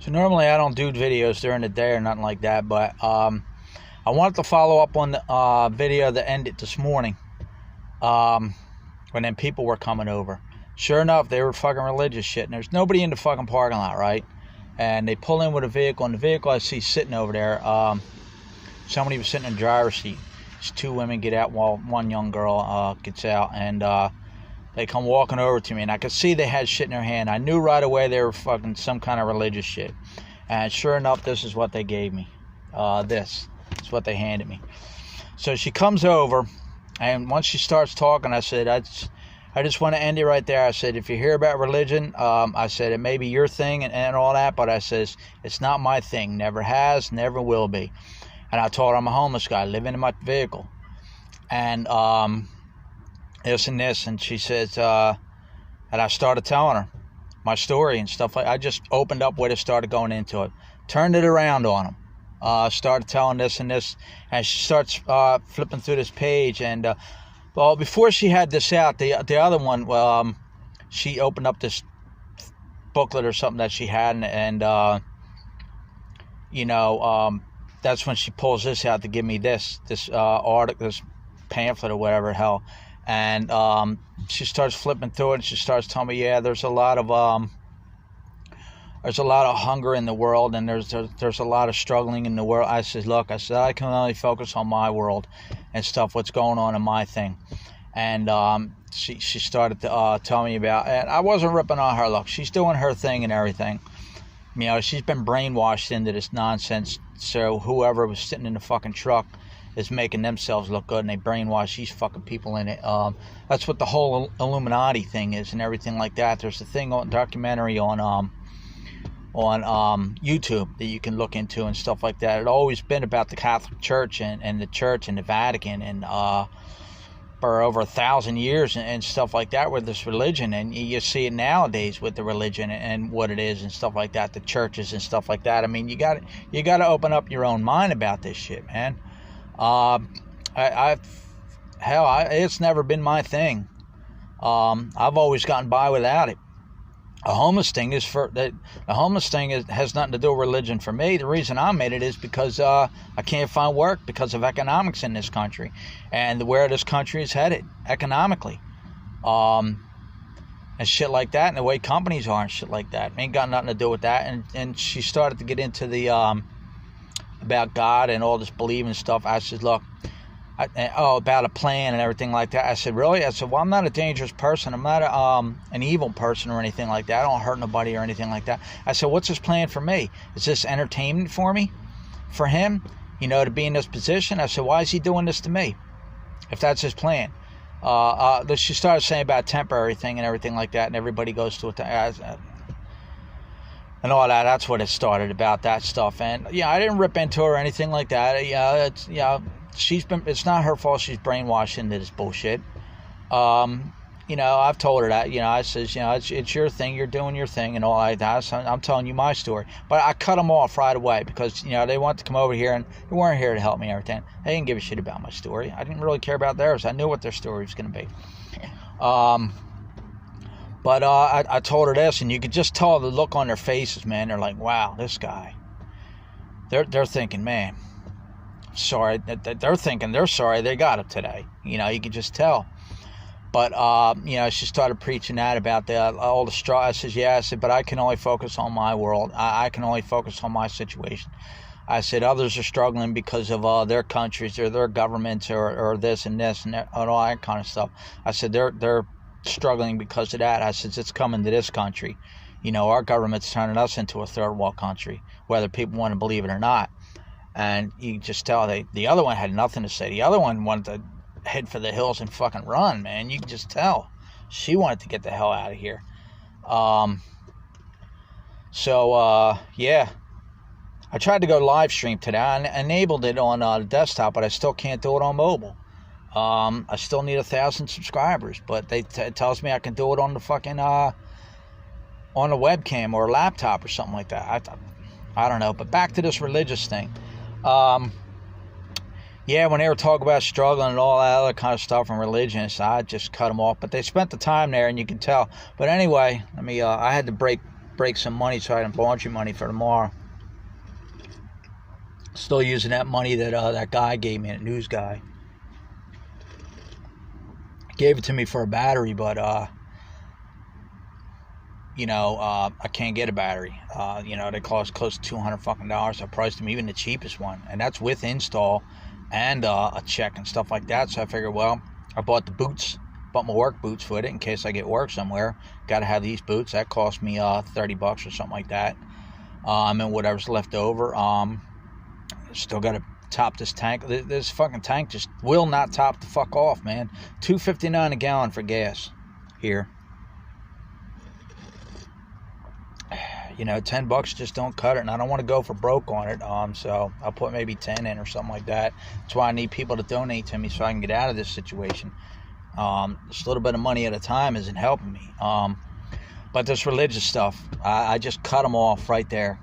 So normally I don't do videos during the day or nothing like that, but I wanted to follow up on the video that ended this morning when them people were coming over. Sure enough, they were fucking religious shit, and there's nobody in the fucking parking lot, right? And they pull in with a vehicle, and the vehicle I see sitting over there, somebody was sitting in the driver's seat. These two women get out while one young girl gets out, and they come walking over to me, and I could see they had shit in their hand. I knew right away they were fucking some kind of religious shit. And sure enough, this is what they gave me. This is what they handed me. So she comes over, and once she starts talking, I said, I just want to end it right there. I said, if you hear about religion, I said, it may be your thing and all that, but I says, it's not my thing. Never has, never will be. And I told her I'm a homeless guy living in my vehicle. And this and this. And she says, and I started telling her my story and stuff like I just opened up with it, started going into it. Turned it around on them. Started telling this and this. And she starts flipping through this page. And well, before she had this out, the other one, she opened up this booklet or something that she had, and that's when she pulls this out to give me this article, this pamphlet or whatever the hell, and she starts flipping through it, and she starts telling me, yeah, there's a lot of hunger in the world, and there's a lot of struggling in the world. I said, look, I can only focus on my world and stuff, what's going on in my thing. And she started to tell me about, and I wasn't ripping on her. Look, she's doing her thing and everything. You know, she's been brainwashed into this nonsense. So whoever was sitting in the fucking truck is making themselves look good, and they brainwash these fucking people in it. That's what the whole Illuminati thing is and everything like that. There's a thing on documentary on YouTube that you can look into and stuff like that. It's always been about the Catholic Church and the Church and the Vatican and for over 1,000 years and stuff like that with this religion. And you see it nowadays with the religion and what it is and stuff like that, the churches and stuff like that. I mean, you got to open up your own mind about this shit, man. It's never been my thing. I've always gotten by without it. The homeless thing has nothing to do with religion for me. The reason I made it is because I can't find work because of economics in this country and where this country is headed economically, and shit like that, and the way companies are and shit like that. Ain't got nothing to do with that. And she started to get into the about God and all this believing stuff. I said, look, about a plan and everything like that. I said, really? I said, well, I'm not a dangerous person. I'm not an evil person or anything like that. I don't hurt nobody or anything like that. I said, what's his plan for me? Is this entertainment for me? For him? You know, to be in this position? I said, why is he doing this to me? If that's his plan. She started saying about temporary thing and everything like that, and everybody goes to it. And all that. That's what it started about, that stuff. And yeah, I didn't rip into her or anything like that. It's not her fault she's brainwashed into this bullshit. I've told her that, I says, it's your thing, you're doing your thing and all like that. So I'm telling you my story. But I cut them off right away because, they wanted to come over here and they weren't here to help me and everything. They didn't give a shit about my story. I didn't really care about theirs. I knew what their story was going to be. But I told her this, and you could just tell the look on their faces, man. They're like, wow, this guy. They're thinking, man, sorry. They're thinking they're sorry they got it today. You could just tell. But, she started preaching that about all the straw. I said, but I can only focus on my world. I can only focus on my situation. I said, others are struggling because of their countries or their governments or this and all that kind of stuff. I said, they're struggling because of that. I said, it's coming to this country. Our government's turning us into a third world country, whether people want to believe it or not. And you can just tell the other one had nothing to say. The other one wanted to head for the hills and fucking run, man. You can just tell she wanted to get the hell out of here. Yeah, I tried to go live stream today. I enabled it on the desktop, but I still can't do it on mobile. I still need 1,000 subscribers, but it tells me I can do it on the fucking on a webcam or a laptop or something like that. I don't know. But back to this religious thing. Yeah, when they were talking about struggling and all that other kind of stuff and religion, so I just cut them off. But they spent the time there, and you can tell. But anyway, I had to break break some money so I can laundry money for tomorrow. Still using that money that that guy gave me, that news guy. Gave it to me for a battery, but I can't get a battery. They cost close to $200 fucking dollars. I priced them, even the cheapest one, and that's with install and a check and stuff like that. So I figured, well, I bought the boots, bought my work boots with it in case I get work somewhere. Got to have these boots. That cost me $30 or something like that. And whatever's left over. Still got to top this tank. This fucking tank just will not top the fuck off, man. $2.59 a gallon for gas here. $10 just don't cut it, and I don't want to go for broke on it. So I'll put maybe 10 in or something like that. That's why I need people to donate to me so I can get out of this situation. Just a little bit of money at a time isn't helping me. But this religious stuff, I just cut them off right there.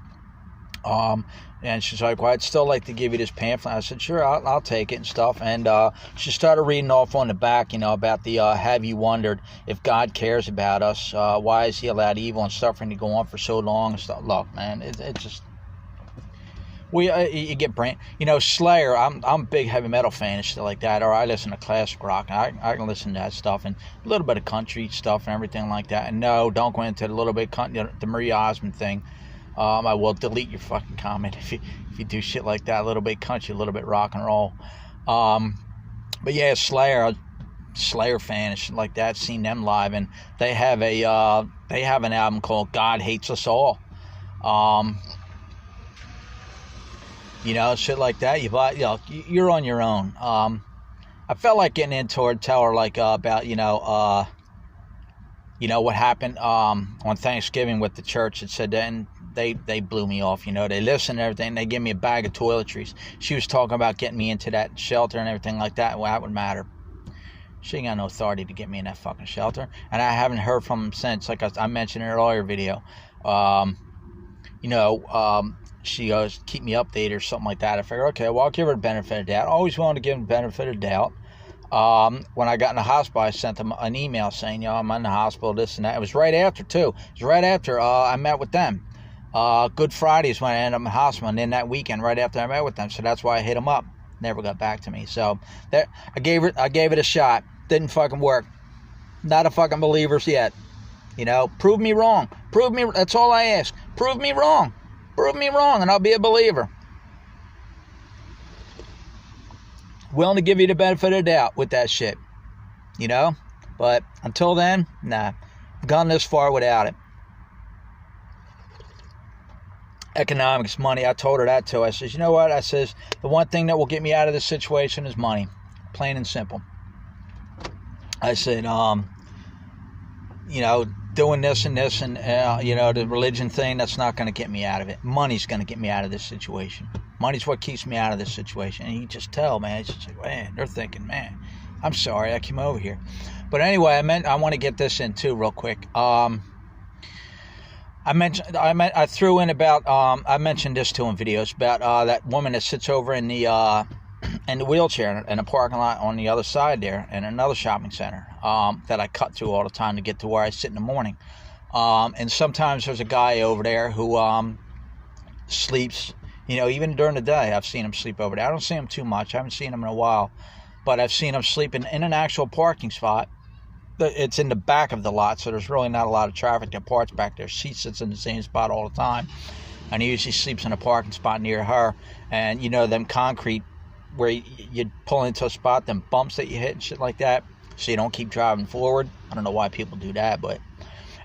And she's like, well, I'd still like to give you this pamphlet. I said, sure, I'll take it and stuff. And she started reading off on the back, about the have you wondered if God cares about us? Why has he allowed evil and suffering to go on for so long and stuff? Look, man, it just... you get brain... Slayer, I'm a big heavy metal fan and shit like that. Or I listen to classic rock. I can listen to that stuff and a little bit of country stuff and everything like that. And no, don't go into the little bit the Marie Osmond thing. I will delete your fucking comment if you do shit like that. A little bit country, a little bit rock and roll. But yeah, Slayer fan and shit like that. Seen them live, and they have an album called God Hates Us All. Shit like that. You're on your own. I felt like getting into her, tell her like about what happened on Thanksgiving with the church. It said that, and they blew me off. They listened to everything. They gave me a bag of toiletries. She was talking about getting me into that shelter and everything like that. Well, that would matter. She ain't got no authority to get me in that fucking shelter. And I haven't heard from them since. Like I mentioned in an earlier video. She goes, keep me updated or something like that. I figured, okay, well, I'll give her the benefit of the doubt. Always wanted to give them the benefit of the doubt. When I got in the hospital, I sent them an email saying, I'm in the hospital, this and that. It was right after, too. It was right after I met with them. Good Friday is when I ended up in the hospital, and then that weekend, right after I met with them. So that's why I hit them up. Never got back to me. So I gave it a shot. Didn't fucking work. Not a fucking believers yet. Prove me wrong. That's all I ask. Prove me wrong. Prove me wrong, and I'll be a believer. Willing to give you the benefit of the doubt with that shit. But until then, nah. I've gone this far without it. Economics, money. I told her that too. I says, you know what? I says, the one thing that will get me out of this situation is money. Plain and simple. I said, doing this and this and, the religion thing, that's not going to get me out of it. Money's going to get me out of this situation. Money's what keeps me out of this situation. And you just tell, man. It's just like, man, they're thinking, man, I'm sorry I came over here. But anyway, I want to get this in too real quick. I threw in about, I mentioned this too in videos, about that woman that sits over in the wheelchair in a parking lot on the other side there in another shopping center that I cut through all the time to get to where I sit in the morning. And sometimes there's a guy over there who sleeps, even during the day. I've seen him sleep over there. I don't see him too much. I haven't seen him in a while. But I've seen him sleeping in an actual parking spot. It's in the back of the lot, so there's really not a lot of traffic that parks back there. She sits in the same spot all the time, and he usually sleeps in a parking spot near her. And them concrete where you pull into a spot, them bumps that you hit and shit like that, so you don't keep driving forward. I don't know why people do that, but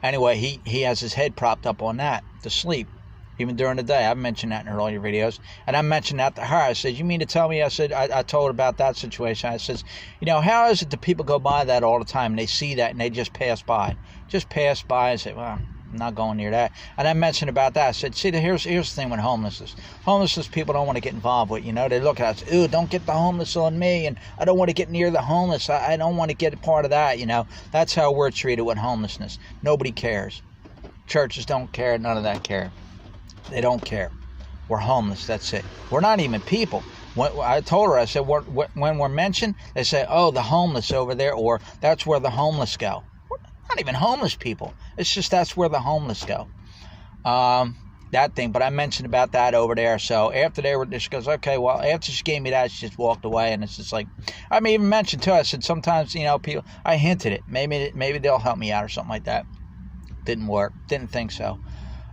anyway, he has his head propped up on that to sleep, even during the day. I've mentioned that in earlier videos, and I mentioned that to her. I said, you mean to tell me, I told her about that situation. I says, how is it that people go by that all the time, and they see that, and they just pass by and say, well, I'm not going near that. And I mentioned about that. I said, see, here's the thing with homelessness. Homelessness people don't want to get involved with, They look at us, ooh, don't get the homeless on me, and I don't want to get near the homeless. I don't want to get a part of that, That's how we're treated with homelessness. Nobody cares. Churches don't care, none of that care. They don't care. We're homeless, that's it. We're not even people. I told her, I said, when we're mentioned, they say, oh, the homeless over there, or that's where the homeless go. We're not even homeless people. It's just that's where the homeless go. That thing, but I mentioned about that over there. So after they were, she goes, okay, well, after she gave me that, she just walked away, and it's just like, I mean, even mentioned to her, I said, sometimes, you know, people, I hinted it, maybe they'll help me out or something like that. Didn't work, didn't think so.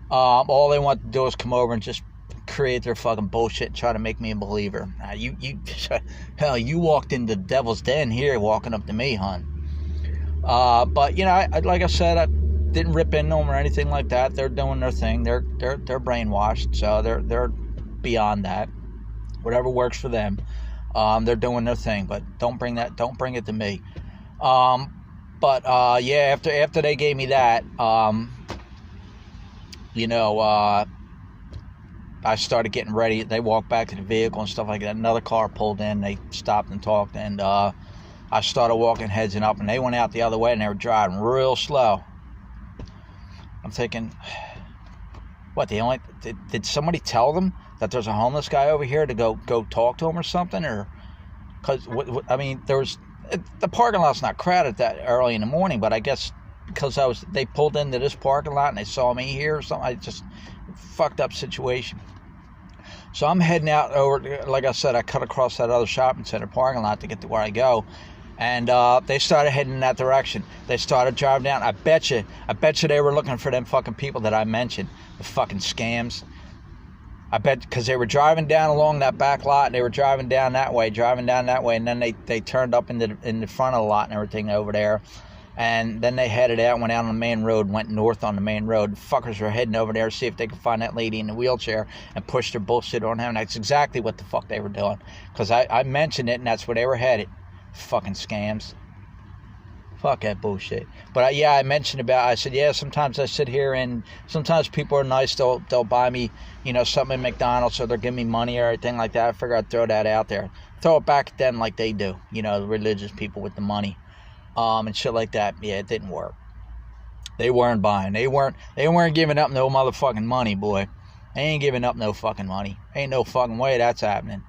All they want to do is come over and just create their fucking bullshit and try to make me a believer. Hell, you walked into the devil's den here, walking up to me, hon. But you know, I like I said, I didn't rip into them or anything like that. They're doing their thing. They're brainwashed, so they're beyond that. Whatever works for them, they're doing their thing. But don't bring it to me. Yeah, after they gave me that, you know, I started getting ready. They walked back to the vehicle and stuff like that. Another car pulled in. They stopped and talked, and I started walking, heads up, and they went out the other way, and they were driving real slow. I'm thinking, what? Did somebody tell them that there's a homeless guy over here to go talk to him or something? Or because I mean, the parking lot's not crowded that early in the morning, but I guess because they pulled into this parking lot and they saw me here or something. I just fucked up situation. So I'm heading out over. Like I said, I cut across that other shopping center parking lot to get to where I go. And they started heading in that direction. They started driving down. I bet you they were looking for them fucking people that I mentioned, the fucking scams. I bet, because they were driving down along that back lot, and they were driving down that way, and then they turned up in the front of the lot and everything over there. And then they headed out, went out on the main road, went north on the main road. The fuckers were heading over there to see if they could find that lady in the wheelchair and push their bullshit on him. And that's exactly what the fuck they were doing. Because I mentioned it, and that's where they were headed. Fucking scams. Fuck that bullshit. But I mentioned I said, yeah, sometimes I sit here and sometimes people are nice. They'll buy me, you know, something at McDonald's, or they'll give me money or anything like that. I figure I'd throw that out there. Throw it back at them like they do. You know, the religious people with the money. And shit like that. Yeah, it didn't work. They weren't buying. They weren't giving up no motherfucking money, boy. They ain't giving up no fucking money. Ain't no fucking way that's happening.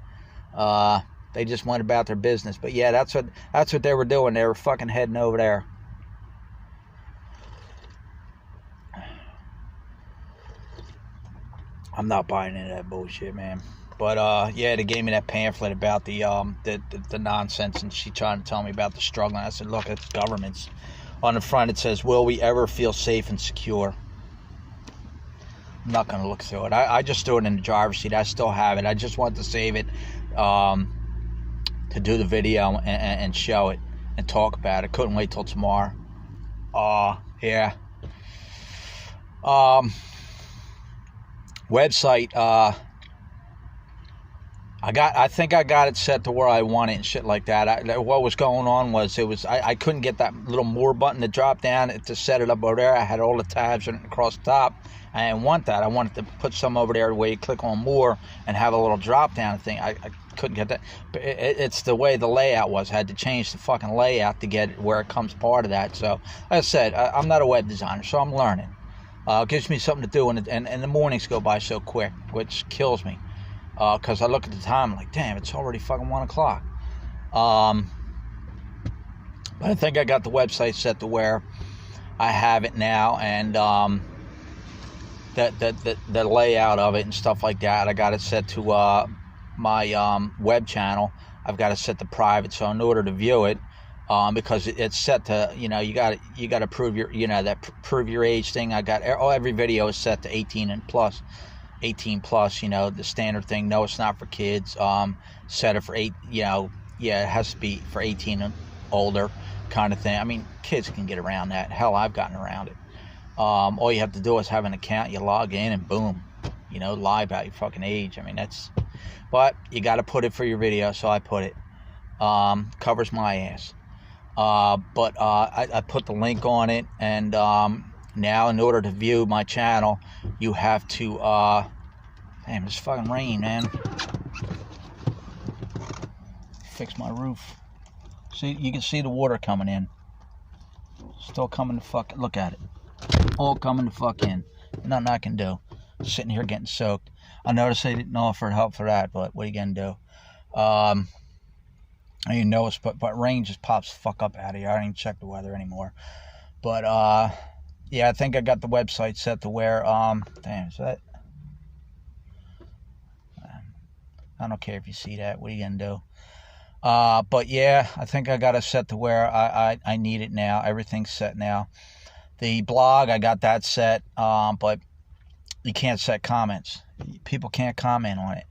They just went about their business. But yeah, that's what they were doing. They were fucking heading over there. I'm not buying into that bullshit, man. But yeah, they gave me that pamphlet about the nonsense, and she trying to tell me about the struggle. And I said, look, it's governments. On the front it says, will we ever feel safe and secure? I'm not going to look through it. I just threw it in the driver's seat. I still have it. I just want to save it to do the video and show it and talk about it. Couldn't wait till tomorrow. Yeah. Website, I think I got it set to where I want it and shit like that. What was going on was I couldn't get that little more button to drop down to set it up over there. I had all the tabs across the top. I didn't want that. I wanted to put some over there where you click on more and have a little drop down thing. I couldn't get that. But it's the way the layout was. I had to change the fucking layout to get it where it comes part of that. So, like I said, I'm not a web designer, so I'm learning. It gives me something to do, and the mornings go by so quick, which kills me. Because I look at the time, I'm like, damn, it's already fucking 1 o'clock. But I think I got the website set to where I have it now, and the layout of it and stuff like that. I got it set to my web channel. I've got it set to private, so in order to view it, because it's set to, you know, you got to prove your, you know, that prove your age thing. I got every video is set to 18 plus, you know, the standard thing. No, it's not for kids. Set it for 8, you know, yeah, it has to be for 18 and older kind of thing. I mean, kids can get around that. Hell, I've gotten around it. All you have to do is have an account, you log in, and boom, you know, lie about your fucking age. I mean, but you got to put it for your video, so I put it. Covers my ass. But I put the link on it, and now in order to view my channel, you have to, damn, it's fucking rain, man. Fix my roof. See, you can see the water coming in. Still coming to fuck, look at it. All coming to fuck in. Nothing I can do. Sitting here getting soaked. I noticed they didn't offer help for that, but what are you gonna do? I didn't notice, but rain just pops the fuck up out of here. I don't even check the weather anymore. But yeah, I think I got the website set to where, damn, is that, I don't care if you see that. What are you going to do? But yeah, I think I got it set to where I need it now. Everything's set now. The blog, I got that set, but you can't set comments. People can't comment on it.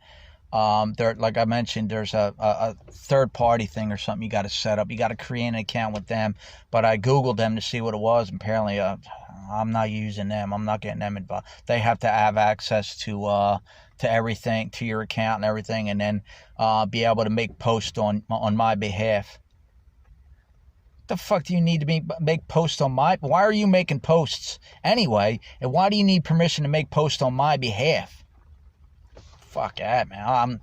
There, like I mentioned, there's a third-party thing or something you got to set up. You got to create an account with them. But I Googled them to see what it was. And apparently, I'm not using them. I'm not getting them involved. They have to have access to everything, to your account and everything, and then be able to make posts on my behalf. The fuck do you need to make posts on my? Why are you making posts anyway? And why do you need permission to make posts on my behalf? Fuck that, man.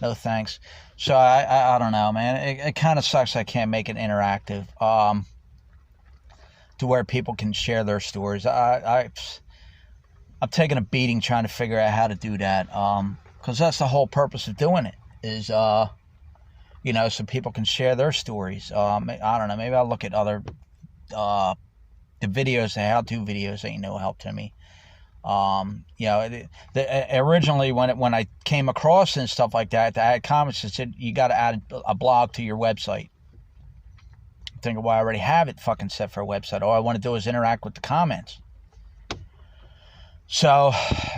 No thanks. So I don't know, man. It kind of sucks I can't make it interactive, to where people can share their stories. I'm taking a beating trying to figure out how to do that, because that's the whole purpose of doing it, is so people can share their stories. I don't know, maybe I'll look at other the videos, the how-to videos, ain't no help to me. Originally when I came across and stuff like that, I had comments that said you got to add a blog to your website. I'm thinking, well, I already have it fucking set for a website. All I want to do is interact with the comments. So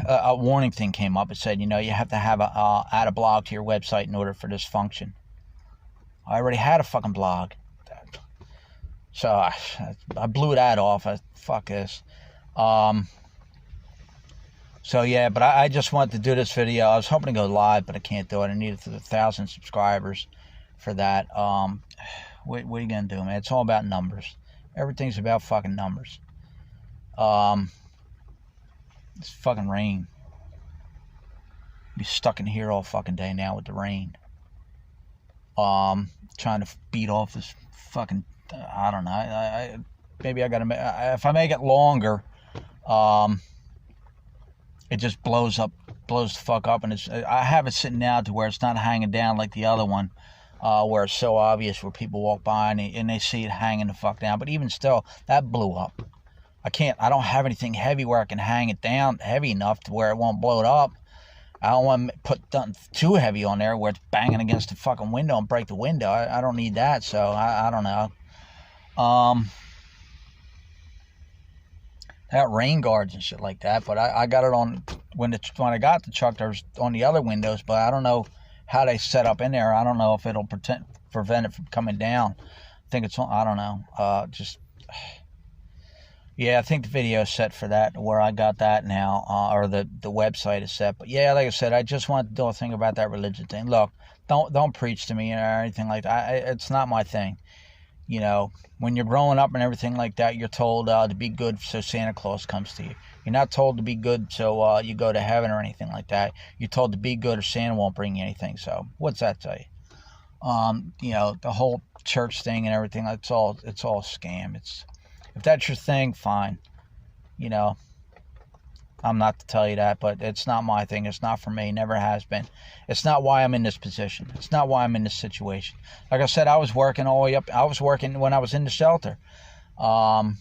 a warning thing came up. It said, you have to have add a blog to your website in order for this function. I already had a fucking blog, so I blew that off. Fuck this. So yeah, but I just wanted to do this video. I was hoping to go live, but I can't do it. I needed 1,000 subscribers for that. What are you gonna do, man? It's all about numbers. Everything's about fucking numbers. It's fucking rain. Be stuck in here all fucking day now with the rain. Trying to beat off this fucking, I don't know. Maybe I gotta, if I make it longer, it just blows the fuck up, and I have it sitting down to where it's not hanging down like the other one, where it's so obvious where people walk by and they see it hanging the fuck down. But even still, that blew up. I don't have anything heavy where I can hang it down heavy enough to where it won't blow it up. I don't want to put too heavy on there where it's banging against the fucking window and break the window. I don't need that, so I don't know. That rain guards and shit like that, but I got it on, when I got the truck, there was on the other windows, but I don't know how they set up in there. I don't know if it'll prevent it from coming down. I think it's on, I don't know, yeah, I think the video is set for that, where I got that now, or the website is set. But yeah, like I said, I just wanted to do a thing about that religion thing. Look, don't preach to me or anything like that. It's not my thing. When you're growing up and everything like that, you're told to be good so Santa Claus comes to you. You're not told to be good so you go to heaven or anything like that. You're told to be good or Santa won't bring you anything. So what's that tell you? The whole church thing and everything, it's all a scam. If that's your thing, fine. I'm not to tell you that, but it's not my thing. It's not for me. Never has been. It's not why I'm in this position. It's not why I'm in this situation. Like I said, I was working all the way up. I was working when I was in the shelter. I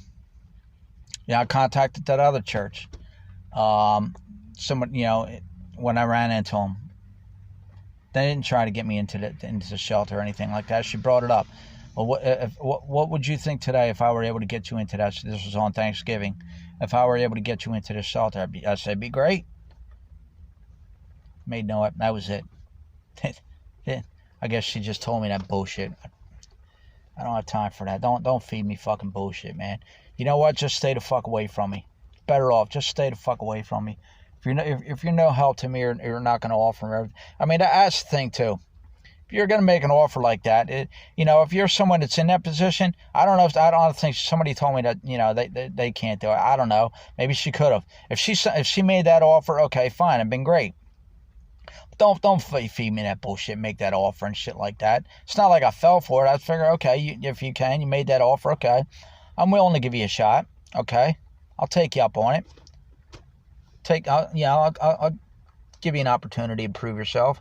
contacted that other church. Someone, when I ran into them, they didn't try to get me into the shelter or anything like that. She brought it up. Well, what would you think today if I were able to get you into that? This was on Thanksgiving. If I were able to get you into the shelter, I'd say it'd be great. Made no, that was it. I guess she just told me that bullshit. I don't have time for that. Don't feed me fucking bullshit, man. You know what? Just stay the fuck away from me. Better off. Just stay the fuck away from me. If you're no help to me, or you're not going to offer me everything. I mean, that's the thing too. If you're going to make an offer like that, if you're someone that's in that position, I don't think somebody told me that, they can't do it. I don't know. Maybe she could have. If she made that offer, okay, fine, it'd been great. But don't feed me that bullshit, make that offer and shit like that. It's not like I fell for it. I figure, okay, if you made that offer, okay, I'm willing to give you a shot. Okay, I'll take you up on it. I'll give you an opportunity to prove yourself.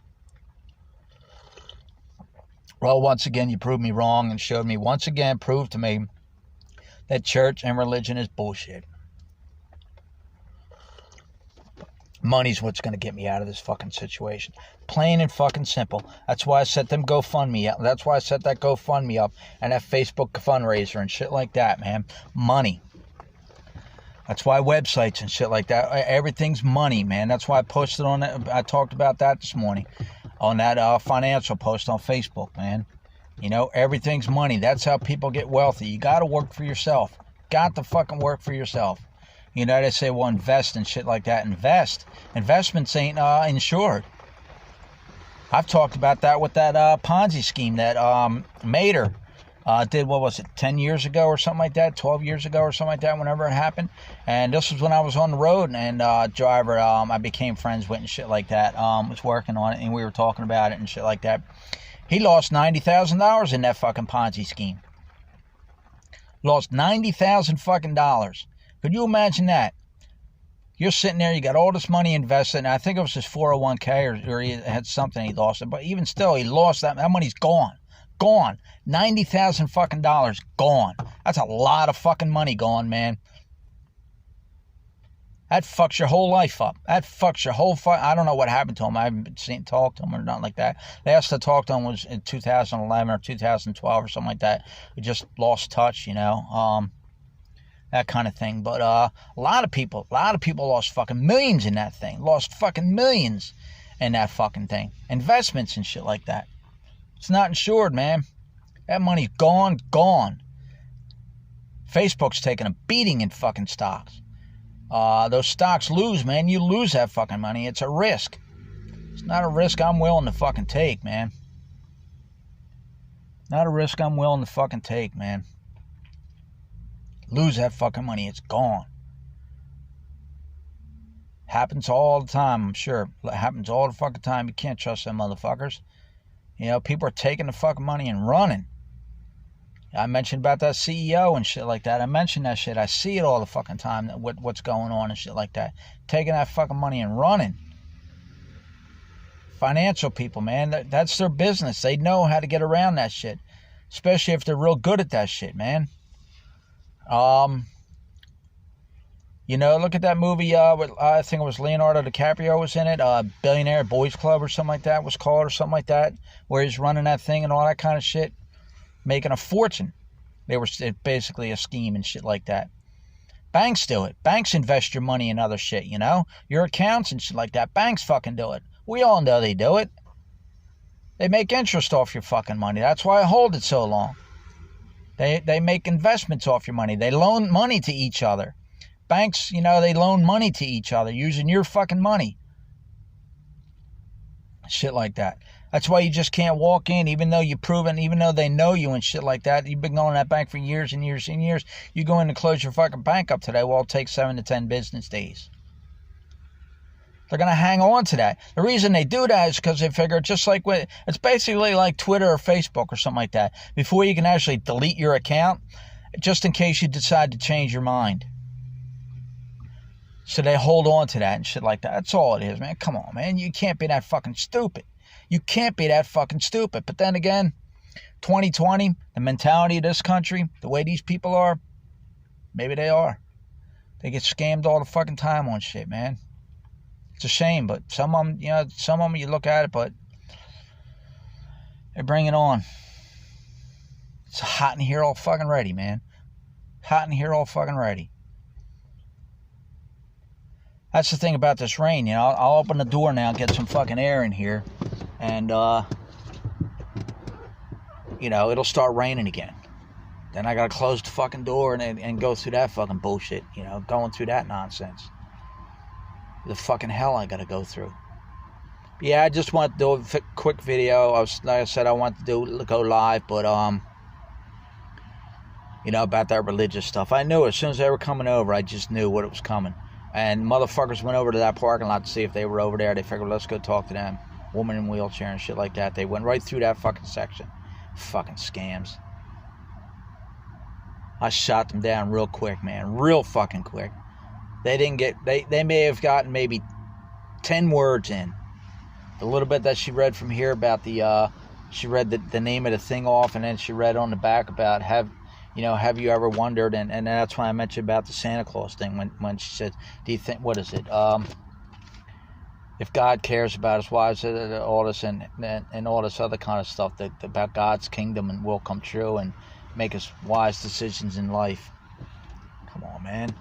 Well, once again, you proved me wrong and proved to me that church and religion is bullshit. Money's what's going to get me out of this fucking situation. Plain and fucking simple. That's why I set them GoFundMe up. That's why I set that GoFundMe up and that Facebook fundraiser and shit like that, man. Money. That's why websites and shit like that. Everything's money, man. That's why I posted on that. I talked about that this morning on that financial post on Facebook, man. You know, everything's money. That's how people get wealthy. You got to work for yourself. Got to fucking work for yourself. You know, they say, well, invest and shit like that. Invest. Investments ain't insured. I've talked about that with that Ponzi scheme that Mater did, what was it, 10 years ago or something like that, 12 years ago or something like that, whenever it happened. And this was when I was on the road, and driver I became friends with and shit like that, was working on it, and we were talking about it and shit like that. He lost $90,000 in that fucking Ponzi scheme. Lost $90,000 fucking dollars. Could you imagine that? You're sitting there, you got all this money invested, and I think it was his 401k or he had something, he lost it. But even still, he lost that. That money's gone. Gone. $90,000 fucking dollars gone. That's a lot of fucking money gone, man. That fucks your whole life up. That fucks your whole I don't know what happened to him. I haven't talked to him or nothing like that. Last I talked to him was in 2011 or 2012 or something like that. We just lost touch, you know. That kind of thing. But a lot of people lost fucking millions in that thing. Lost fucking millions in that fucking thing. Investments and shit like that. It's not insured, man. That money's gone. Facebook's taking a beating in fucking stocks. Those stocks lose, man. You lose that fucking money. It's a risk. It's not a risk I'm willing to fucking take, man. Not a risk I'm willing to fucking take, man. Lose that fucking money. It's gone. Happens all the time, I'm sure. Happens all the fucking time. You can't trust them motherfuckers. You know, people are taking the fucking money and running. I mentioned about that CEO and shit like that. I mentioned that shit. I see it all the fucking time, what's going on and shit like that. Taking that fucking money and running. Financial people, man, that's their business. They know how to get around that shit. Especially if they're real good at that shit, man. You know, look at that movie, I think it was Leonardo DiCaprio was in it, Billionaire Boys Club or something like that was called, or something like that, where he's running that thing and all that kind of shit, making a fortune. They were basically a scheme and shit like that. Banks do it. Banks invest your money in other shit, you know? Your accounts and shit like that. Banks fucking do it. We all know they do it. They make interest off your fucking money. That's why I hold it so long. They make investments off your money. They loan money to each other. Banks, you know, they loan money to each other using your fucking money. Shit like that. That's why you just can't walk in, even though you've proven, even though they know you and shit like that. You've been going to that bank for years and years and years. You go in to close your fucking bank up today, well, it takes 7 to 10 business days. They're going to hang on to that. The reason they do that is because they figure just like it's basically like Twitter or Facebook or something like that. Before you can actually delete your account, just in case you decide to change your mind. So they hold on to that and shit like that. That's all it is, man. Come on, man. You can't be that fucking stupid. You can't be that fucking stupid. But then again, 2020, the mentality of this country, the way these people are, maybe they are. They get scammed all the fucking time on shit, man. It's a shame, but some of them, you know, some of them you look at it, but they bring it on. It's hot in here all fucking ready, man. Hot in here all fucking ready. That's the thing about this rain, you know. I'll open the door now, get some fucking air in here, and, you know, it'll start raining again. Then I gotta close the fucking door and go through that fucking bullshit, you know, going through that nonsense. The fucking hell I gotta go through. Yeah, I just want to do a quick video. Like I said, I want to go live, but you know, about that religious stuff. I knew as soon as they were coming over, I just knew what it was coming. And motherfuckers went over to that parking lot to see if they were over there. They figured, let's go talk to them. Woman in wheelchair and shit like that. They went right through that fucking section. Fucking scams. I shot them down real quick, man. Real fucking quick. They didn't get, they may have gotten maybe 10 words in. The little bit that she read from here about the, she read the name of the thing off, and then she read on the back about You know, have you ever wondered, and that's when I mentioned about the Santa Claus thing, when she said, do you think, what is it, if God cares about us, why is it all this and all this other kind of stuff that about God's kingdom and will come true and make us wise decisions in life? Come on, man.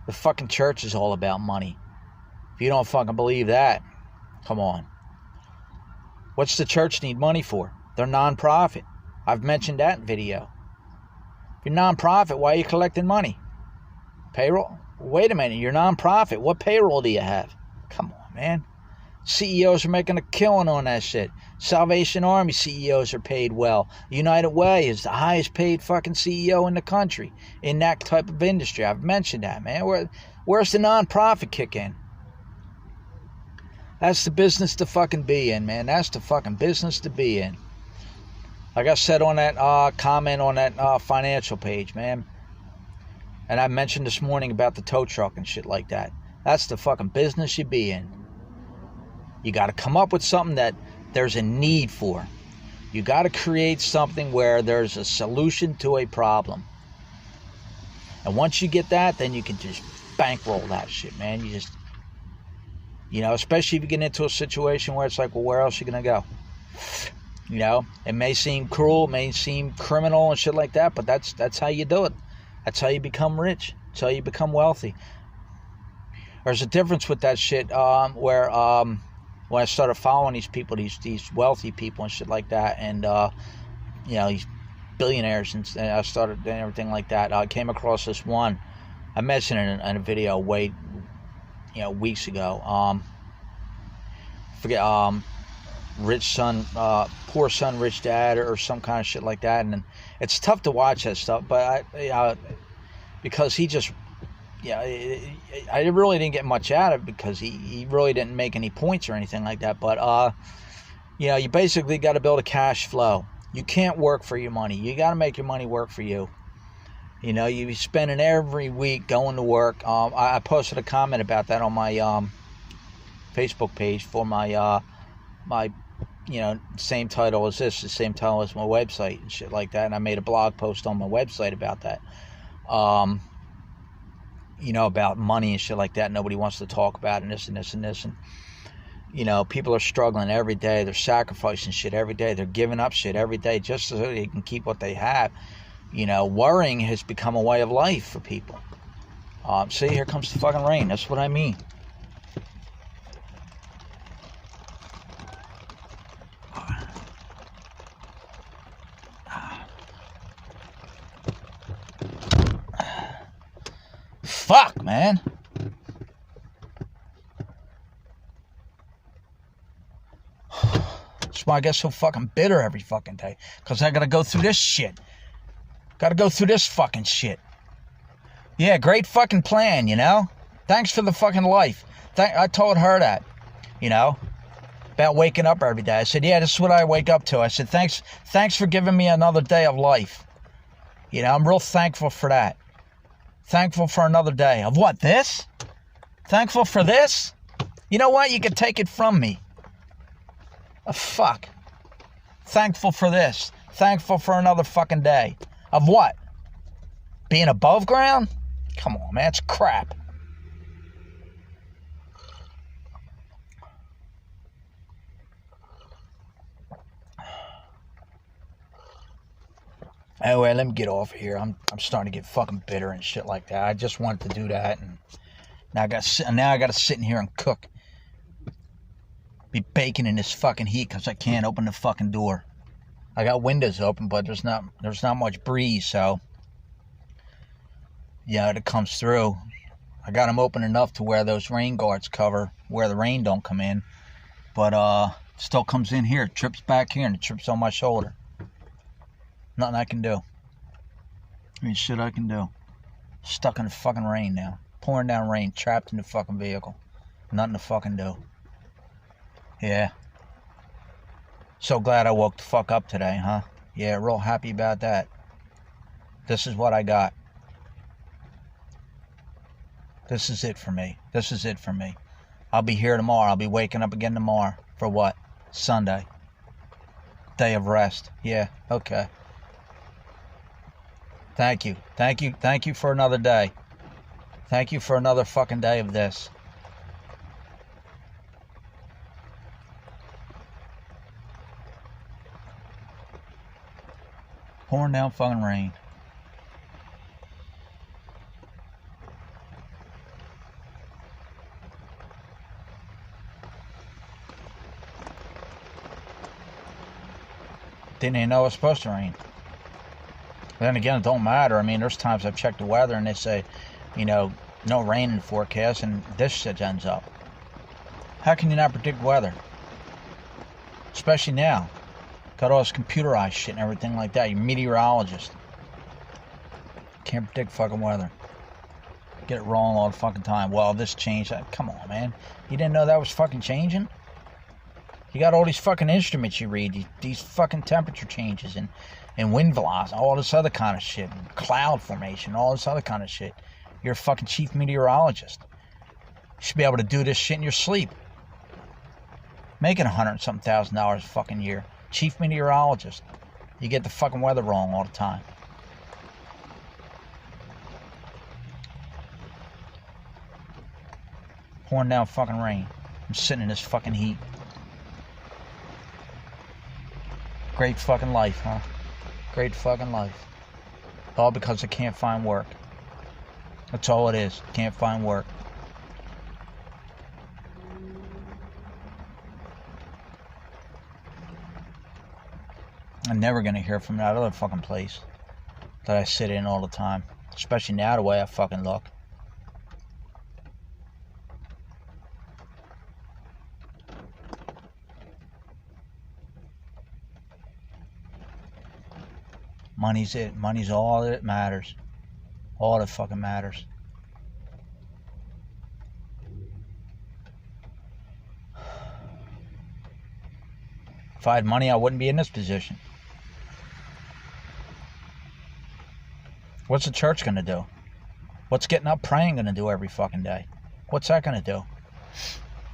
The fucking church is all about money. If you don't fucking believe that, come on. What's the church need money for? They're non-profit. I've mentioned that in video. If you're non-profit, why are you collecting money? Payroll? Wait a minute, you're non-profit. What payroll do you have? Come on, man. CEOs are making a killing on that shit. Salvation Army CEOs are paid well. United Way is the highest paid fucking CEO in the country in that type of industry. I've mentioned that, man. Where's the non-profit kick in? That's the business to fucking be in, man. That's the fucking business to be in. Like I said on that comment on that financial page, man. And I mentioned this morning about the tow truck and shit like that. That's the fucking business you be in. You got to come up with something that there's a need for. You got to create something where there's a solution to a problem. And once you get that, then you can just bankroll that shit, man. You just... You know, especially if you get into a situation where it's like, well, where else are you going to go? You know, it may seem cruel, it may seem criminal and shit like that, but that's how you do it. That's how you become rich. That's how you become wealthy. There's a difference with that shit where when I started following these people, these wealthy people and shit like that, and, you know, these billionaires, and I started doing everything like that, I came across this one. I mentioned it in a video weeks ago. Rich son, poor son, rich dad, or some kind of shit like that. And it's tough to watch that stuff, but because he just, I really didn't get much out of it because he really didn't make any points or anything like that. But you basically got to build a cash flow. You can't work for your money. You got to make your money work for you. You know, you be spending every week going to work. I posted a comment about that on my Facebook page for my same title as this, the same title as my website and shit like that. And I made a blog post on my website about that. About money and shit like that. Nobody wants to talk about it, and this and this and this. And, people are struggling every day. They're sacrificing shit every day. They're giving up shit every day just so they can keep what they have. Worrying has become a way of life for people. See, here comes the fucking rain. That's what I mean. Fuck, man. That's why I get so fucking bitter every fucking day. Because I gotta go through this shit. Gotta go through this fucking shit. Yeah, great fucking plan, Thanks for the fucking life. I told her that, about waking up every day. I said, yeah, this is what I wake up to. I said, thanks for giving me another day of life. I'm real thankful for that. Thankful for another day. Of what, this? Thankful for this? You know what? You can take it from me. Fuck. Thankful for this. Thankful for another fucking day. Of what? Being above ground? Come on, man. It's crap. Anyway, let me get off of here. I'm starting to get fucking bitter and shit like that. I just wanted to do that, and now I got to sit in here and cook. Be baking in this fucking heat because I can't open the fucking door. I got windows open, but there's not much breeze, so it comes through. I got them open enough to where those rain guards cover where the rain don't come in, but still comes in here, trips back here, and it trips on my shoulder. Nothing I can do. Shit I can do. Stuck in the fucking rain now. Pouring down rain, trapped in the fucking vehicle. Nothing to fucking do. Yeah. So glad I woke the fuck up today, huh? Yeah, real happy about that. This is what I got. This is it for me. This is it for me. I'll be here tomorrow. I'll be waking up again tomorrow. For what? Sunday. Day of rest. Yeah, okay. Thank you. Thank you. Thank you for another day. Thank you for another fucking day of this. Pouring down fucking rain. Didn't even know it was supposed to rain. Then again, it don't matter. I mean, there's times I've checked the weather and they say, you know, no rain in the forecast, and this shit ends up. How can you not predict weather? Especially now. Got all this computerized shit and everything like that. You're a meteorologist. Can't predict fucking weather. Get it wrong all the fucking time. Well, this changed. Come on, man. You didn't know that was fucking changing? You got all these fucking instruments you read. These fucking temperature changes and wind velocity. All this other kind of shit. Cloud formation. All this other kind of shit. You're a fucking chief meteorologist. You should be able to do this shit in your sleep. Making $100-something a fucking year. Chief meteorologist. You get the fucking weather wrong all the time. Pouring down fucking rain. I'm sitting in this fucking heat. Great fucking life, huh? Great fucking life. All because I can't find work. That's all it is. Can't find work. I'm never going to hear from that other fucking place that I sit in all the time. Especially now the way I fucking look. Money's it. Money's all that matters. All that fucking matters. If I had money, I wouldn't be in this position. What's the church going to do? What's getting up praying going to do every fucking day? What's that going to do?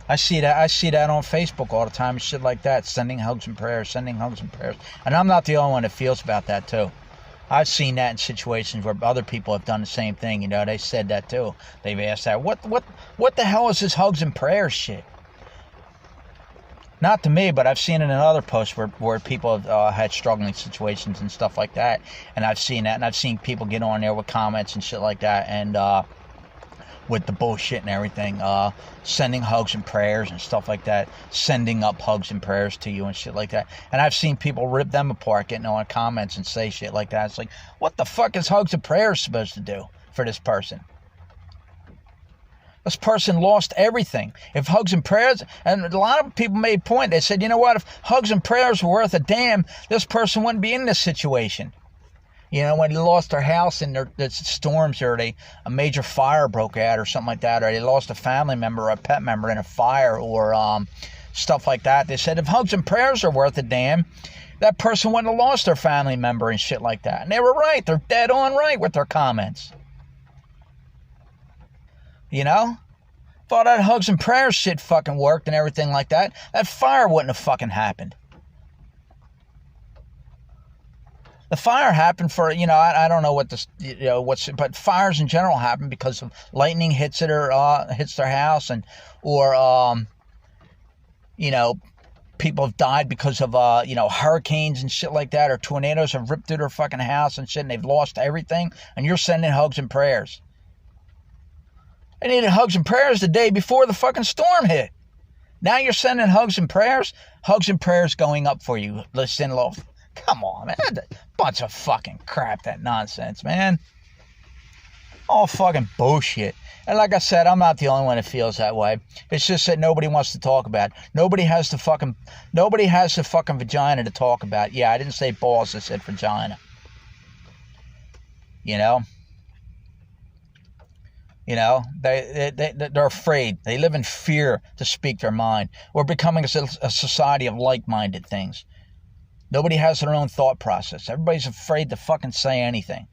I see that on Facebook all the time and shit like that. Sending hugs and prayers. And I'm not the only one that feels about that too. I've seen that in situations where other people have done the same thing. You know, they said that too. They've asked that. What the hell is this hugs and prayers shit? Not to me, but I've seen it in other posts where people have had struggling situations and stuff like that. And I've seen that. And I've seen people get on there with comments and shit like that. And with the bullshit and everything. Sending hugs and prayers and stuff like that. Sending up hugs and prayers to you and shit like that. And I've seen people rip them apart, getting on comments and say shit like that. It's like, what the fuck is hugs and prayers supposed to do for this person? This person lost everything. If hugs and prayers, and a lot of people made a point, they said, you know what, if hugs and prayers were worth a damn, this person wouldn't be in this situation. You know, when they lost their house in the storms or a major fire broke out or something like that, or they lost a family member or a pet member in a fire or stuff like that. They said if hugs and prayers are worth a damn, that person wouldn't have lost their family member and shit like that. And they were right. They're dead on right with their comments. You know? If all that hugs and prayers shit fucking worked and everything like that, that fire wouldn't have fucking happened. The fire happened for, you know, I don't know what this, you know, but fires in general happen because of lightning hits it or hits their house, or you know, people have died because of you know, hurricanes and shit like that, or tornadoes have ripped through their fucking house and shit, and they've lost everything, and you're sending hugs and prayers. They needed hugs and prayers the day before the fucking storm hit. Now you're sending hugs and prayers going up for you. Listen, love. Come on, man. That's a bunch of fucking crap, that nonsense, man. All fucking bullshit. And like I said, I'm not the only one that feels that way. It's just that nobody wants to talk about it. Nobody has the fucking vagina to talk about. Yeah, I didn't say balls, I said vagina. You know? You know, they're afraid. They live in fear to speak their mind. We're becoming a society of like-minded things. Nobody has their own thought process. Everybody's afraid to fucking say anything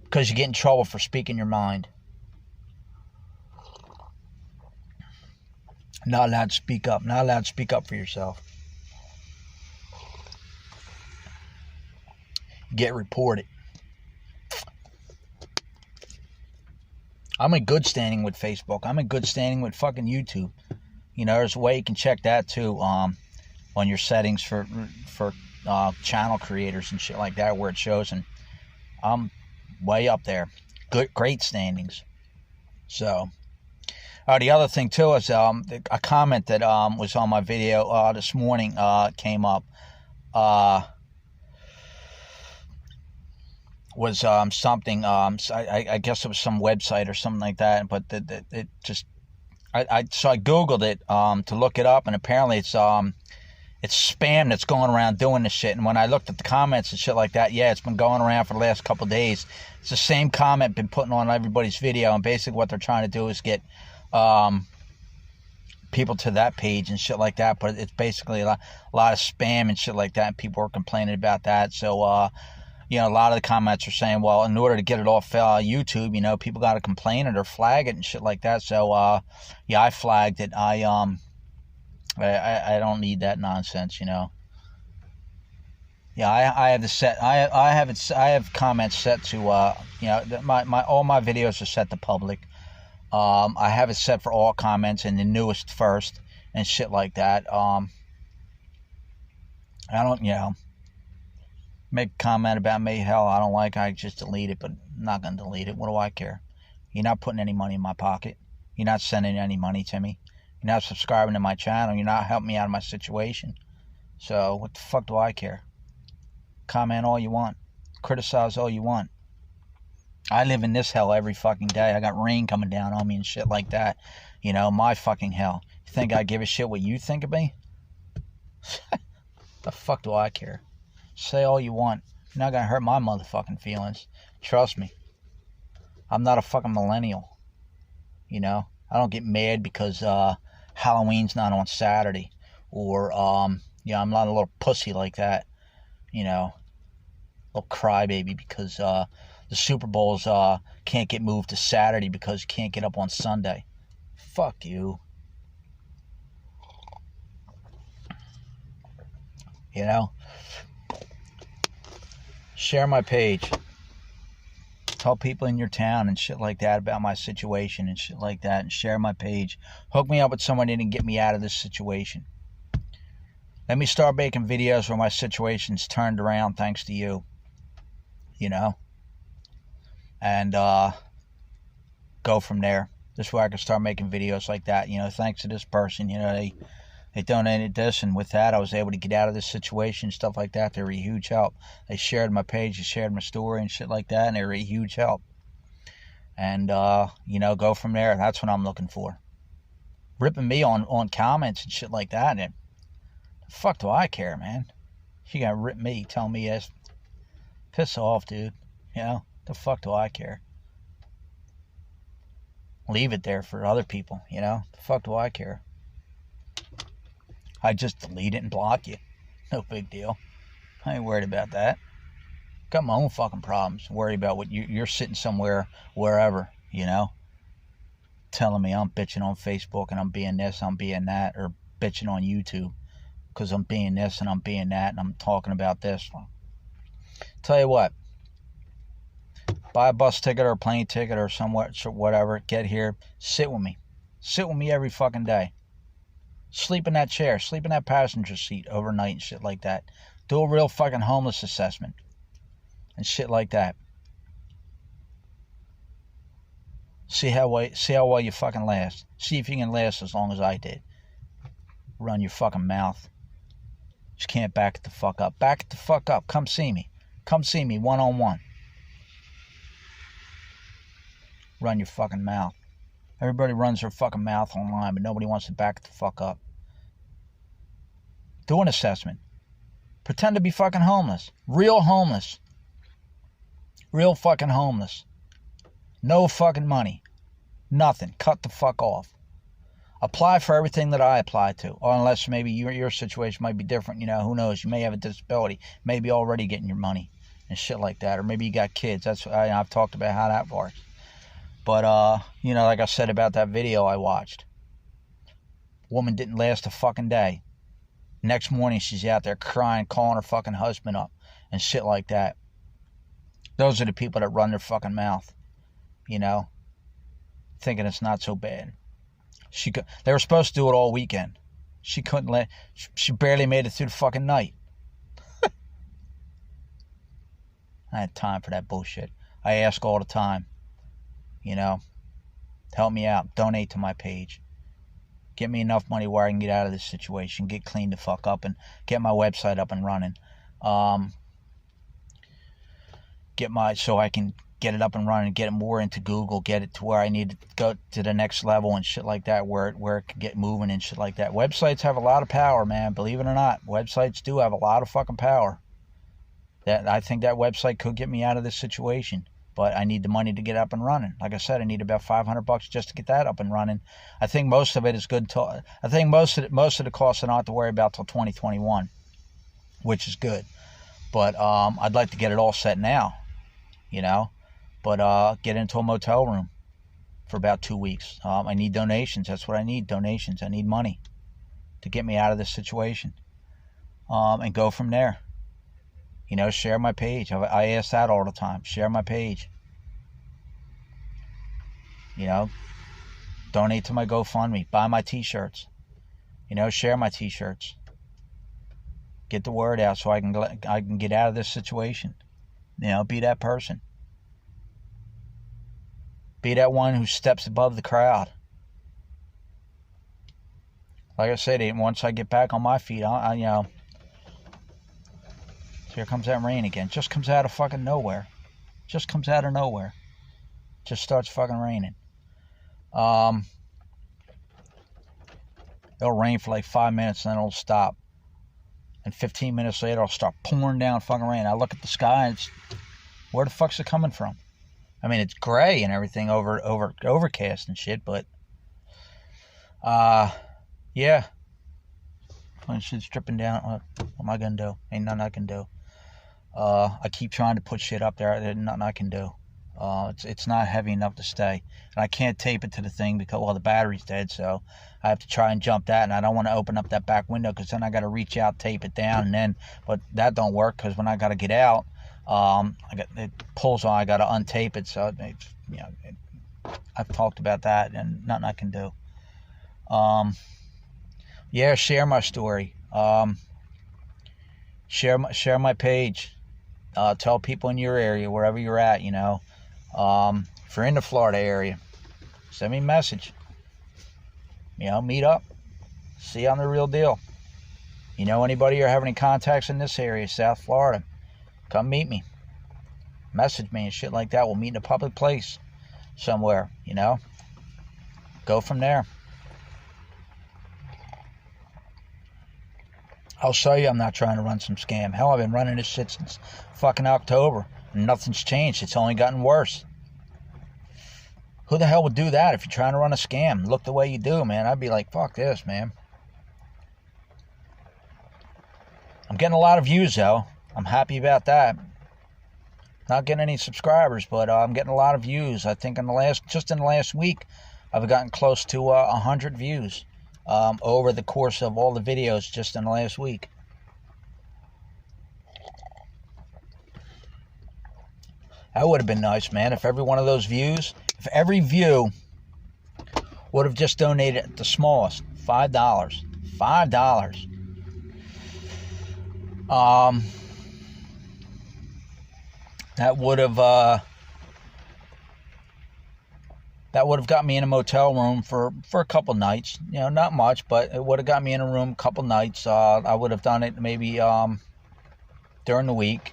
because you get in trouble for speaking your mind. Not allowed to speak up. Not allowed to speak up for yourself. Get reported. I'm in good standing with Facebook. I'm in good standing with fucking YouTube. You know, there's a way you can check that too, on your settings for channel creators and shit like that, where it shows, and I'm way up there. Great standings. So, the other thing too is a comment that was on my video this morning came up. Was something, I guess it was some website or something like that, but it just, so I googled it to look it up, and apparently it's spam that's going around doing this shit. And when I looked at the comments and shit like that, yeah, it's been going around for the last couple of days. It's the same comment been putting on everybody's video, and basically what they're trying to do is get people to that page and shit like that. But it's basically a lot of spam and shit like that, and people are complaining about that. So you know, a lot of the comments are saying, well, in order to get it off YouTube, you know, people got to complain it or flag it and shit like that. So yeah, I flagged it. I don't need that nonsense, you know. Yeah, I have the set. I have comments set to you know, all my videos are set to public. I have it set for all comments and the newest first and shit like that. I don't, you know, make a comment about me. Hell, I don't like it, I just delete it, but I'm not gonna delete it. What do I care? You're not putting any money in my pocket. You're not sending any money to me. You're not subscribing to my channel. You're not helping me out of my situation. So what the fuck do I care? Comment all you want. Criticize all you want. I live in this hell every fucking day. I got rain coming down on me and shit like that. You know, my fucking hell. You think I give a shit what you think of me? The fuck do I care? Say all you want. You're not gonna hurt my motherfucking feelings. Trust me. I'm not a fucking millennial. You know? I don't get mad because Halloween's not on Saturday. Or, you know, I'm not a little pussy like that. You know? Little crybaby because the Super Bowls can't get moved to Saturday because you can't get up on Sunday. Fuck you. You know? Share my page. Tell people in your town and shit like that about my situation and shit like that, and share my page. Hook me up with somebody to get me out of this situation. Let me start making videos where my situation's turned around thanks to you. You know? And go from there. This way I can start making videos like that. You know, thanks to this person, you know, they donated this, and with that I was able to get out of this situation, stuff like that. They were a huge help. They shared my page, they shared my story and shit like that, and they were a huge help. And you know, go from there. That's what I'm looking for. Ripping me on comments and shit like that, and the fuck do I care, man? You gotta rip me, tell me yes. Piss off, dude. You know, the fuck do I care? Leave it there for other people, you know? The fuck do I care? I just delete it and block you. No big deal. I ain't worried about that. Got my own fucking problems. Worry about what you're sitting somewhere, wherever, you know, telling me I'm bitching on Facebook and I'm being this, I'm being that, or bitching on YouTube because I'm being this and I'm being that and I'm talking about this. Tell you what, buy a bus ticket or a plane ticket or somewhere, whatever, get here, sit with me. Sit with me every fucking day. Sleep in that chair. Sleep in that passenger seat overnight and shit like that. Do a real fucking homeless assessment. And shit like that. See how well you fucking last. See if you can last as long as I did. Run your fucking mouth. Just can't back it the fuck up. Back it the fuck up. Come see me. Come see me one-on-one. Run your fucking mouth. Everybody runs their fucking mouth online, but nobody wants to back it the fuck up. Do an assessment. Pretend to be fucking homeless. Real homeless. Real fucking homeless. No fucking money. Nothing. Cut the fuck off. Apply for everything that I apply to. Or unless maybe your situation might be different. You know, who knows? You may have a disability. Maybe already getting your money and shit like that. Or maybe you got kids. I've talked about how that works. But, you know, like I said about that video I watched. Woman didn't last a fucking day. Next morning, she's out there crying, calling her fucking husband up and shit like that. Those are the people that run their fucking mouth, you know. thinking it's not so bad. They were supposed to do it all weekend. She couldn't she barely made it through the fucking night. I had time for that bullshit. I ask all the time, you know, help me out, donate to my page. Get me enough money where I can get out of this situation, get cleaned the fuck up, and get my website up and running. So I can get it up and running, get it more into Google, get it to where I need to go to the next level and shit like that, where it can get moving and shit like that. Websites have a lot of power, man. Believe it or not, websites do have a lot of fucking power. I think that website could get me out of this situation, but I need the money to get up and running. Like I said, I need about $500 just to get that up and running. I think most of it is good. I think most of the costs I don't have to worry about till 2021, which is good. But I'd like to get it all set now, you know. But get into a motel room for about 2 weeks. I need donations. That's what I need, donations. I need money to get me out of this situation, and go from there. You know, share my page. I ask that all the time. Share my page. You know, donate to my GoFundMe. Buy my t-shirts. You know, share my t-shirts. Get the word out so I can get out of this situation. You know, be that person. Be that one who steps above the crowd. Like I said, once I get back on my feet, I you know. Here comes that rain again. Just comes out of fucking nowhere. Just comes out of nowhere. Just starts fucking raining. It'll rain for like 5 minutes and then it'll stop. And 15 minutes later, it'll start pouring down fucking rain. I look at the sky and where the fuck's it coming from? I mean, it's gray and everything, overcast and shit, but yeah. When shit's dripping down, what am I gonna do? Ain't nothing I can do. I keep trying to put shit up there. There's nothing I can do. It's not heavy enough to stay, and I can't tape it to the thing because the battery's dead. So I have to try and jump that, and I don't want to open up that back window because then I got to reach out, tape it down, but that don't work because when I got to get out, it pulls on. I got to untape it. So I've talked about that, and nothing I can do. Yeah, share my story. Share my page. Tell people in your area, wherever you're at, you know. If you're in the Florida area, send me a message. You know, meet up. See, I'm the real deal. You know anybody or have any contacts in this area, South Florida, come meet me. Message me and shit like that. We'll meet in a public place somewhere, you know. Go from there. I'll show you I'm not trying to run some scam. Hell, I've been running this shit since fucking October. And nothing's changed. It's only gotten worse. Who the hell would do that if you're trying to run a scam? Look the way you do, man. I'd be like, fuck this, man. I'm getting a lot of views, though. I'm happy about that. Not getting any subscribers, but I'm getting a lot of views. I think in the last week, I've gotten close to 100 views. Over the course of all the videos just in the last week. That would have been nice, man, if every one of those views, if every view would have just donated the smallest, $5. $5. That would have got me in a motel room for a couple nights. You know, not much, but it would have got me in a room a couple nights. I would have done it maybe during the week.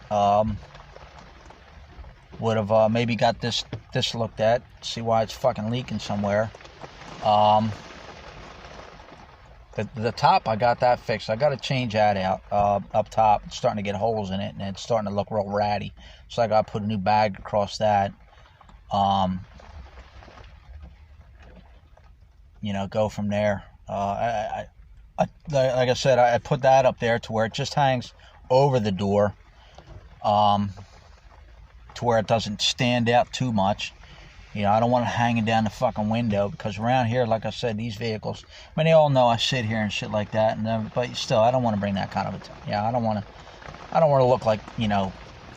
Would have maybe got this looked at, see why it's fucking leaking somewhere. The top, I got that fixed. I got to change that out up top. It's starting to get holes in it, and it's starting to look real ratty. So I got to put a new bag across that. You know, go from there. Like I said, I put that up there to where it just hangs over the door, to where it doesn't stand out too much. You know, I don't want it hanging down the fucking window because around here, like I said, these vehicles, I mean, they all know I sit here and shit like that, but still, I don't want to bring that kind of attention. Yeah, I don't want to look like, you know,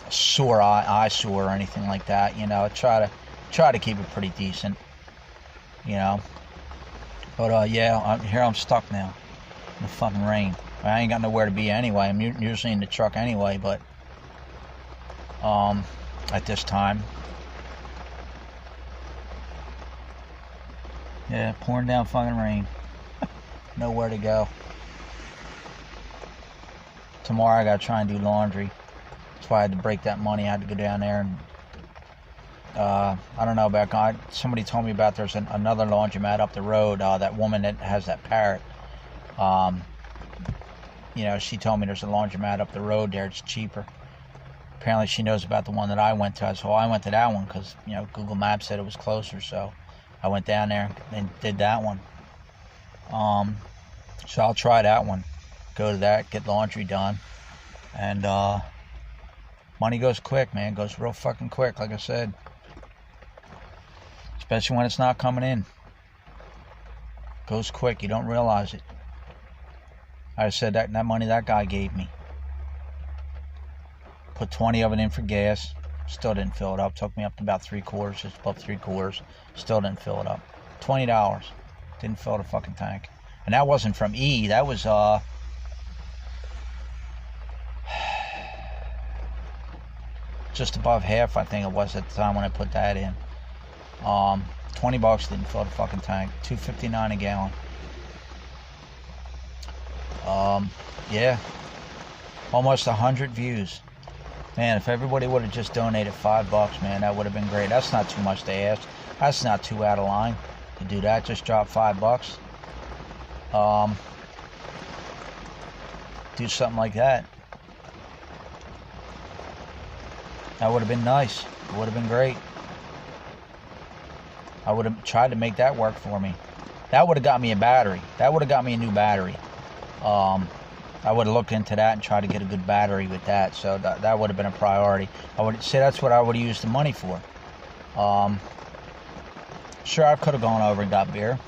a sore eyesore or anything like that. You know, I try to keep it pretty decent. you know. But yeah, I'm stuck now in the fucking rain. I ain't got nowhere to be anyway. I'm usually in the truck anyway, but at this time, yeah, pouring down fucking rain. Nowhere to go. Tomorrow I gotta try and do laundry. That's why I had to break that money. I had to go down there and I don't know about God. Somebody told me about there's another laundromat up the road. That woman that has that parrot. You know, she told me there's a laundromat up the road there. It's cheaper. Apparently she knows about the one that I went to. So I went to that one because, you know, Google Maps said it was closer. So I went down there and did that one. So I'll try that one. Go to that, get laundry done. And money goes quick, man. It goes real fucking quick, like I said. Especially when it's not coming in. Goes quick. You don't realize it. I said that money that guy gave me. Put 20 of it in for gas. Still didn't fill it up. Took me up to about 3/4, just above 3/4. Still didn't fill it up. $20. Didn't fill the fucking tank. And that wasn't from E. That was just above half, I think it was at the time when I put that in. $20 didn't fill the fucking tank. $2.59 a gallon. Yeah, almost 100 views. Man, if everybody would have just donated $5, man, that would have been great. That's not too much to ask. That's not too out of line to do that. Just drop $5. Do something like that. That would have been nice. It would have been great. I would have tried to make that work for me. That would have got me a battery. That would have got me a new battery. I would have looked into that and tried to get a good battery with that. So that would have been a priority. I would say that's what I would have used the money for. Sure, I could have gone over and got beer.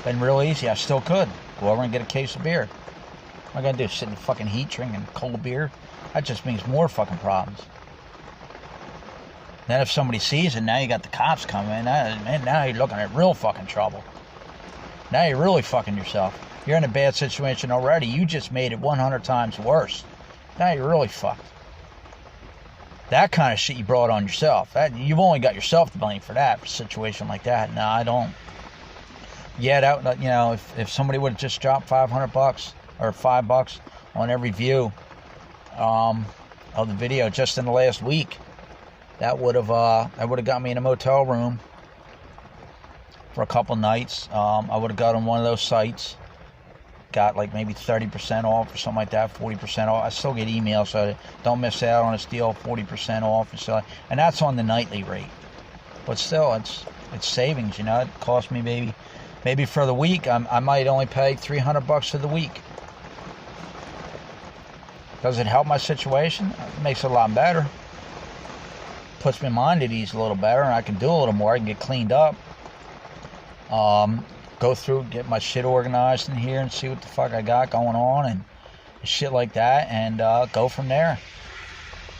Been real easy. I still could go over and get a case of beer. What am I gonna do? Sit in the fucking heat drinking cold beer? That just means more fucking problems. Then if somebody sees it, now you got the cops coming. Man, now you're looking at real fucking trouble. Now you're really fucking yourself. You're in a bad situation already. You just made it 100 times worse. Now you're really fucked. That kind of shit you brought on yourself. You've only got yourself to blame for that, for a situation like that. No, I don't. Yeah, that, you know, if somebody would have just dropped $500 or $5 on every view of the video just in the last week, that would have got me in a motel room for a couple nights. I would have got on one of those sites, got like maybe 30% off or something like that, 40% off. I still get emails, so don't miss out on this deal, 40% off, and that's on the nightly rate. But still, it's savings, you know. It cost me maybe for the week, I might only pay $300 for the week. Does it help my situation? It makes it a lot better. Puts my mind at ease a little better, and I can do a little more. I can get cleaned up. Go through, get my shit organized in here and see what the fuck I got going on and shit like that, and go from there.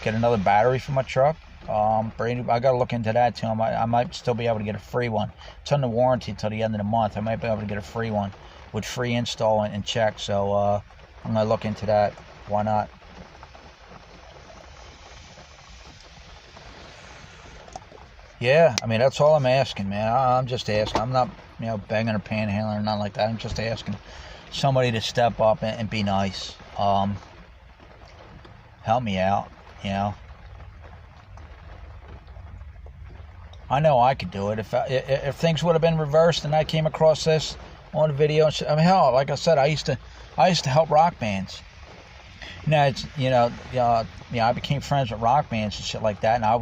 Get another battery for my truck. I gotta look into that too. I might still be able to get a free one. It's under warranty until the end of the month. I might be able to get a free one with free install and check. So I'm gonna look into that. Why not? Yeah, I mean, that's all I'm asking, man. I'm just asking. I'm not, you know, begging or panhandling or nothing like that. I'm just asking somebody to step up and be nice. Help me out, you know. I know I could do it. If things would have been reversed and I came across this on a video, I mean, hell, like I said, I used to help rock bands. Now, I became friends with rock bands and shit like that, and I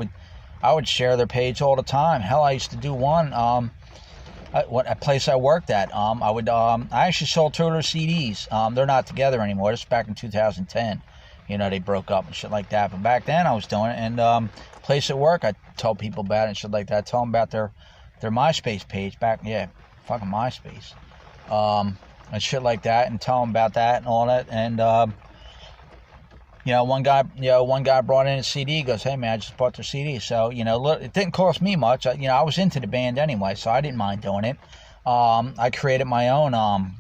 would share their page all the time. Hell, I used to do one. A place I worked at. I actually sold two of their CDs. They're not together anymore. This is back in 2010. You know, they broke up and shit like that. But back then I was doing it. And place at work, I told people about it and shit like that. I tell them about their MySpace page back. Yeah, fucking MySpace. And shit like that, and tell them about that and all that. And one guy brought in a CD. He goes, "Hey man, I just bought their CD." So it didn't cost me much. I was into the band anyway, so I didn't mind doing it. I created my own.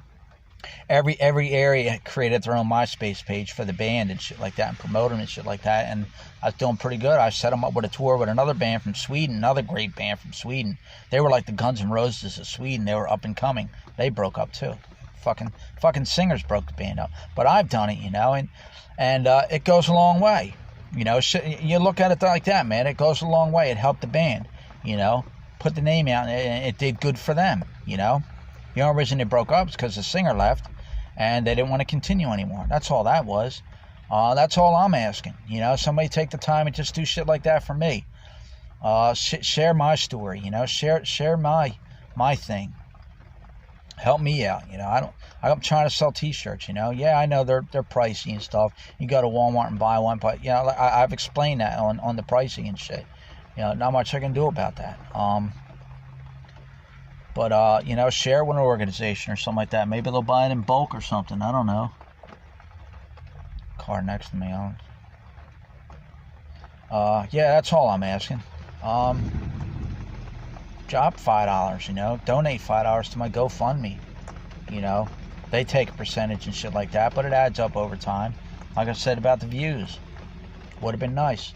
Every area created their own MySpace page for the band and shit like that, and promote them and shit like that. And I was doing pretty good. I set them up with a tour with another band from Sweden, another great band from Sweden. They were like the Guns N' Roses of Sweden. They were up and coming. They broke up too. Fucking singers broke the band up. But I've done it, and it goes a long way. You look at it like that, man. It goes a long way. It helped the band. Put the name out, and it did good for them. The only reason they broke up is because the singer left and they didn't want to continue anymore. That's all that was. That's all I'm asking. Somebody take the time and just do shit like that for me. Share my story, share my thing. Help me out, I'm trying to sell t-shirts, Yeah, I know they're pricey and stuff. You go to Walmart and buy one, but I've explained that on the pricing and shit. Not much I can do about that. But, share with an organization or something like that. Maybe they'll buy it in bulk or something. I don't know. Car next to me. Yeah, that's all I'm asking. Drop $5, Donate $5 to my GoFundMe. They take a percentage and shit like that, but it adds up over time. Like I said about the views. Would have been nice.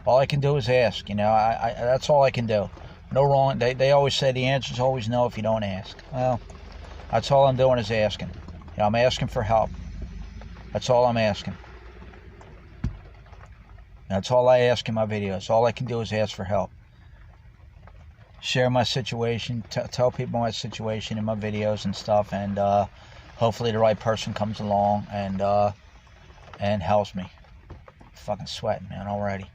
All I can do is ask, that's all I can do. No wrong. They always say the answer is always no if you don't ask. Well, that's all I'm doing is asking. I'm asking for help. That's all I'm asking. That's all I ask in my videos. All I can do is ask for help. Share my situation. Tell people my situation in my videos and stuff, and hopefully the right person comes along and helps me. Fucking sweating, man, already.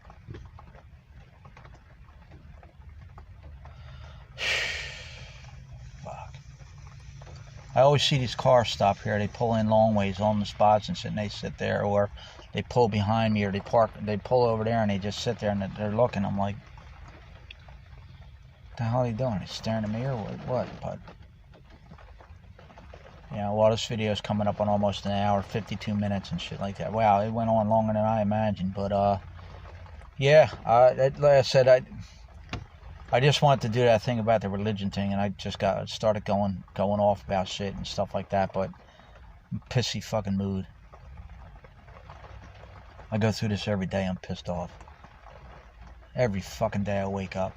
I always see these cars stop here. They pull in long ways on the spots and they sit there, or they pull behind me, or they pull over there and they just sit there and they're looking. I'm like, what the hell are they doing? They staring at me or what? But well, this video is coming up on almost an hour, 52 minutes and shit like that. Wow, it went on longer than I imagined. But yeah, like I said, I just wanted to do that thing about the religion thing, and I just started going off about shit and stuff like that, but I'm pissy fucking mood. I go through this every day. I'm pissed off. Every fucking day I wake up,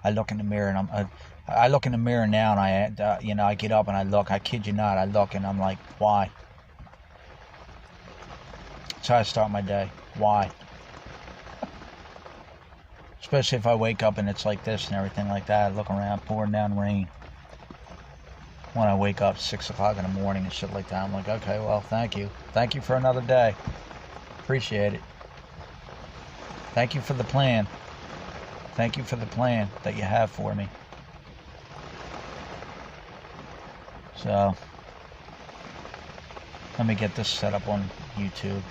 I look in the mirror, and I look in the mirror now, and I get up and I look. I kid you not, I look and I'm like, why? That's how I start my day. Why? Especially if I wake up and it's like this and everything like that. I look around, pouring down rain. When I wake up 6 o'clock in the morning and shit like that, I'm like, okay, well, thank you. Thank you for another day. Appreciate it. Thank you for the plan. Thank you for the plan that you have for me. So, let me get this set up on YouTube.